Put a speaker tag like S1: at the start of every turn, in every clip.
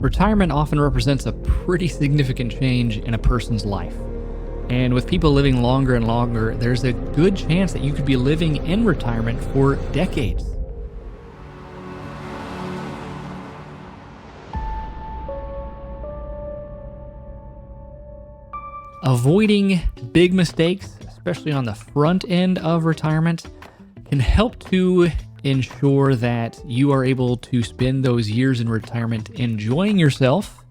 S1: Retirement often represents a pretty significant change in a person's life. And with people living longer and longer, there's a good chance that you could be living in retirement for decades. Avoiding big mistakes, especially on the front end of retirement, can help to ensure that you are able to spend those years in retirement enjoying yourself,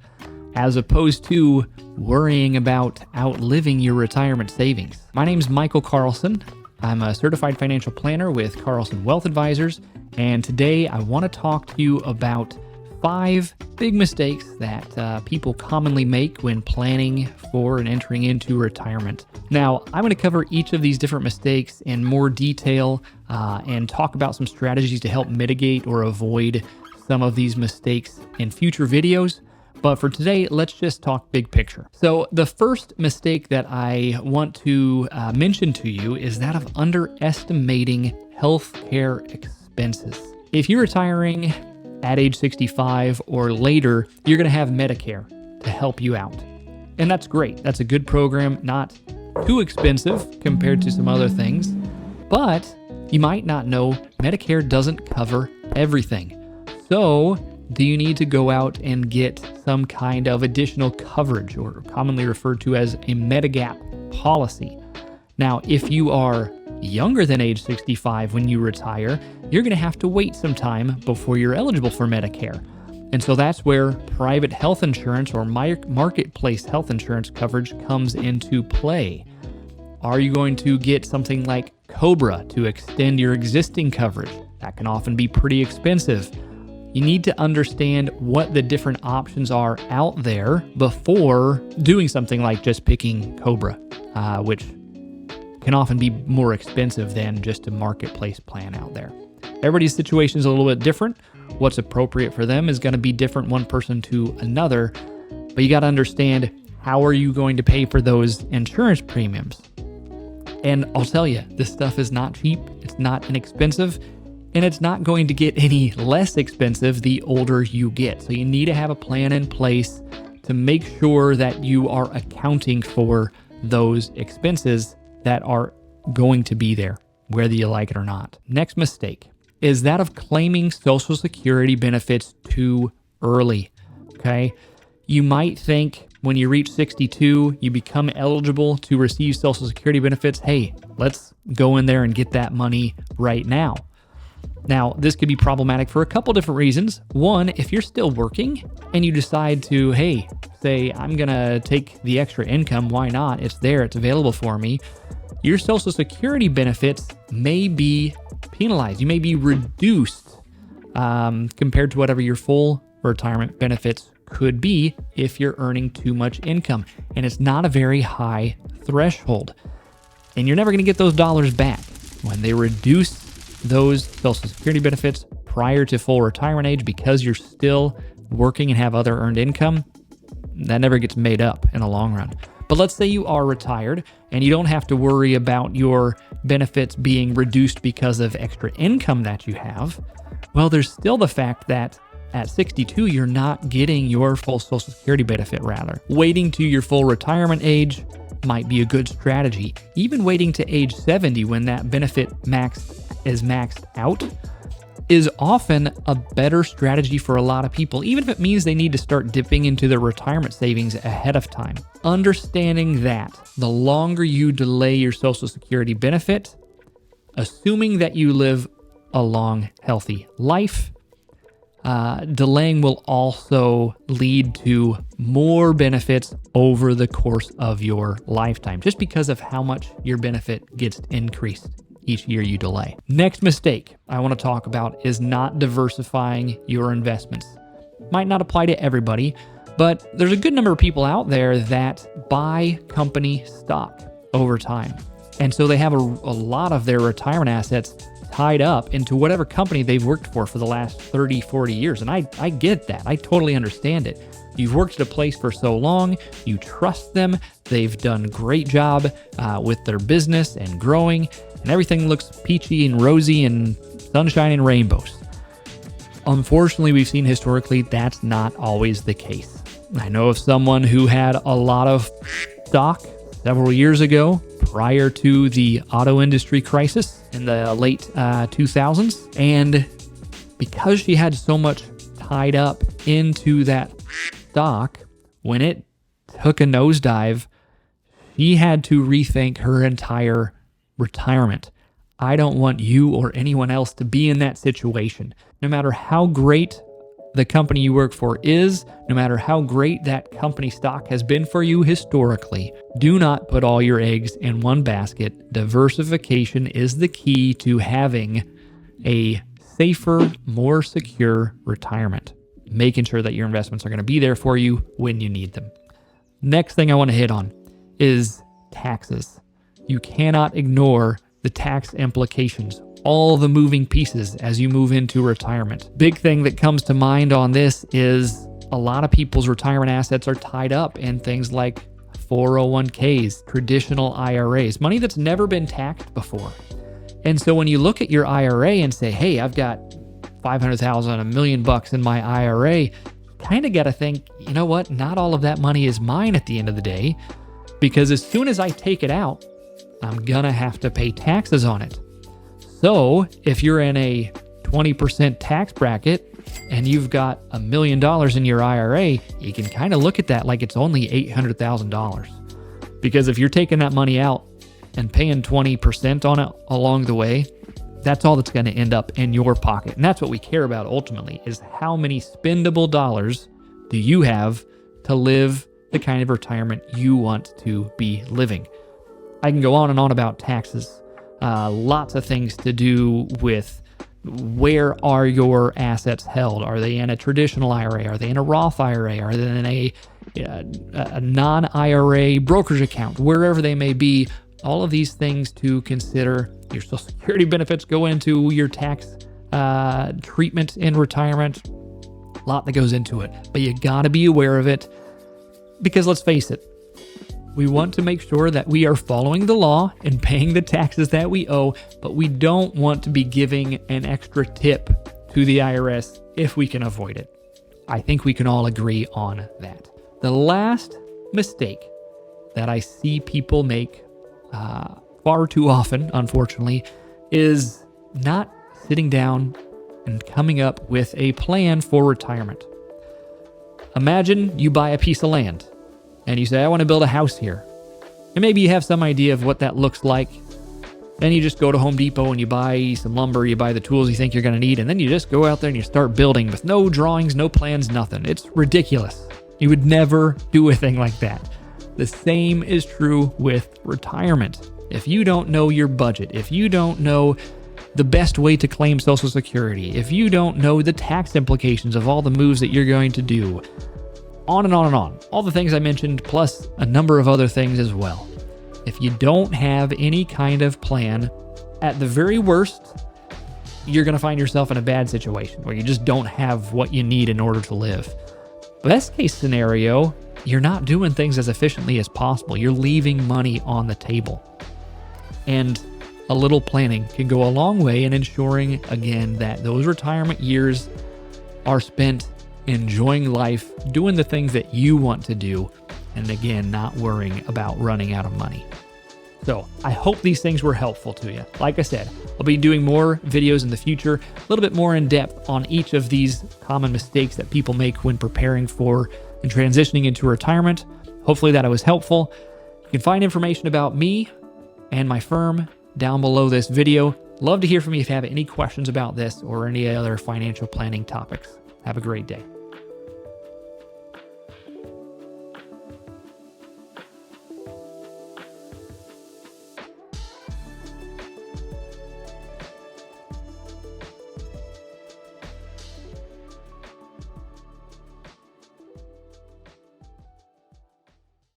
S1: as opposed to worrying about outliving your retirement savings. My name is Michael Carlson. I'm a certified financial planner with Carlson Wealth Advisors, and today I want to talk to you about 5 big mistakes that people commonly make when planning for and entering into retirement. Now, I'm going to cover each of these different mistakes in more detail and talk about some strategies to help mitigate or avoid some of these mistakes in future videos. But for today, let's just talk big picture. So the first mistake that I want to mention to you is that of underestimating healthcare expenses. If you're retiring at age 65 or later, you're going to have Medicare to help you out. And that's great. That's a good program, not too expensive compared to some other things. But you might not know Medicare doesn't cover everything. So do you need to go out and get some kind of additional coverage, or commonly referred to as a Medigap policy? Now, if you are younger than age 65 when you retire, you're going to have to wait some time before you're eligible for Medicare. And so that's where private health insurance or marketplace health insurance coverage comes into play. Are you going to get something like COBRA to extend your existing coverage? That can often be pretty expensive. You need to understand what the different options are out there before doing something like just picking COBRA, which can often be more expensive than just a marketplace plan out there. Everybody's situation is a little bit different. What's appropriate for them is going to be different one person to another, but you got to understand, how are you going to pay for those insurance premiums? And I'll tell you, this stuff is not cheap, it's not inexpensive, and it's not going to get any less expensive the older you get. So you need to have a plan in place to make sure that you are accounting for those expenses that are going to be there, whether you like it or not. Next mistake is that of claiming Social Security benefits too early, okay? You might think when you reach 62, you become eligible to receive Social Security benefits. Hey, let's go in there and get that money right now. Now, this could be problematic for a couple different reasons. One, if you're still working and you decide to, hey, say, I'm going to take the extra income, why not? It's there, it's available for me. Your Social Security benefits may be penalized. You may be reduced compared to whatever your full retirement benefits could be if you're earning too much income. And it's not a very high threshold. And you're never going to get those dollars back. When they reduce those Social Security benefits prior to full retirement age because you're still working and have other earned income, that never gets made up in the long run. But let's say you are retired and you don't have to worry about your benefits being reduced because of extra income that you have. Well, there's still the fact that at 62, you're not getting your full Social Security benefit, rather. Waiting to your full retirement age might be a good strategy. Even waiting to age 70 when that benefit is maxed out is often a better strategy for a lot of people, even if it means they need to start dipping into their retirement savings ahead of time. Understanding that the longer you delay your Social Security benefit, assuming that you live a long, healthy life, delaying will also lead to more benefits over the course of your lifetime, just because of how much your benefit gets increased each year you delay. Next mistake I want to talk about is not diversifying your investments. Might not apply to everybody, but there's a good number of people out there that buy company stock over time. And so they have a lot of their retirement assets tied up into whatever company they've worked for the last 30, 40 years. And I get that. I totally understand it. You've worked at a place for so long, you trust them, they've done a great job with their business and growing, and everything looks peachy and rosy and sunshine and rainbows. Unfortunately, we've seen historically that's not always the case. I know of someone who had a lot of stock several years ago prior to the auto industry crisis in the late 2000s. And because she had so much tied up into that stock, when it took a nosedive, she had to rethink her entire retirement. I don't want you or anyone else to be in that situation. No matter how great the company you work for is, no matter how great that company stock has been for you historically, do not put all your eggs in one basket. Diversification is the key to having a safer, more secure retirement, making sure that your investments are going to be there for you when you need them. Next thing I want to hit on is taxes. You cannot ignore the tax implications, all the moving pieces as you move into retirement. Big thing that comes to mind on this is a lot of people's retirement assets are tied up in things like 401ks, traditional IRAs, money that's never been taxed before. And so when you look at your IRA and say, hey, I've got $500,000, $1 million in my IRA, you kind of got to think, you know what? Not all of that money is mine at the end of the day, because as soon as I take it out, I'm gonna have to pay taxes on it. So if you're in a 20% tax bracket and you've got $1 million in your IRA, you can kind of look at that like it's only $800,000. Because if you're taking that money out and paying 20% on it along the way, that's all that's going to end up in your pocket. And that's what we care about ultimately, is how many spendable dollars do you have to live the kind of retirement you want to be living. I can go on and on about taxes. Lots of things to do with where are your assets held? Are they in a traditional IRA? Are they in a Roth IRA? Are they in a non-IRA brokerage account? Wherever they may be, all of these things to consider. Your Social Security benefits go into your tax treatment in retirement. A lot that goes into it, but you got to be aware of it, because let's face it, we want to make sure that we are following the law and paying the taxes that we owe, but we don't want to be giving an extra tip to the IRS if we can avoid it. I think we can all agree on that. The last mistake that I see people make far too often, unfortunately, is not sitting down and coming up with a plan for retirement. Imagine you buy a piece of land and you say, I want to build a house here. And maybe you have some idea of what that looks like. Then you just go to Home Depot and you buy some lumber, you buy the tools you think you're going to need, and then you just go out there and you start building with no drawings, no plans, nothing. It's ridiculous. You would never do a thing like that. The same is true with retirement. If you don't know your budget, if you don't know the best way to claim Social Security, if you don't know the tax implications of all the moves that you're going to do, on and on and on. All the things I mentioned, plus a number of other things as well. If you don't have any kind of plan, at the very worst, you're going to find yourself in a bad situation where you just don't have what you need in order to live. Best case scenario, you're not doing things as efficiently as possible. You're leaving money on the table. And a little planning can go a long way in ensuring, again, that those retirement years are spent enjoying life, doing the things that you want to do, and again, not worrying about running out of money. So I hope these things were helpful to you. Like I said, I'll be doing more videos in the future, a little bit more in depth on each of these common mistakes that people make when preparing for and transitioning into retirement. Hopefully that was helpful. You can find information about me and my firm down below this video. Love to hear from you if you have any questions about this or any other financial planning topics. Have a great day.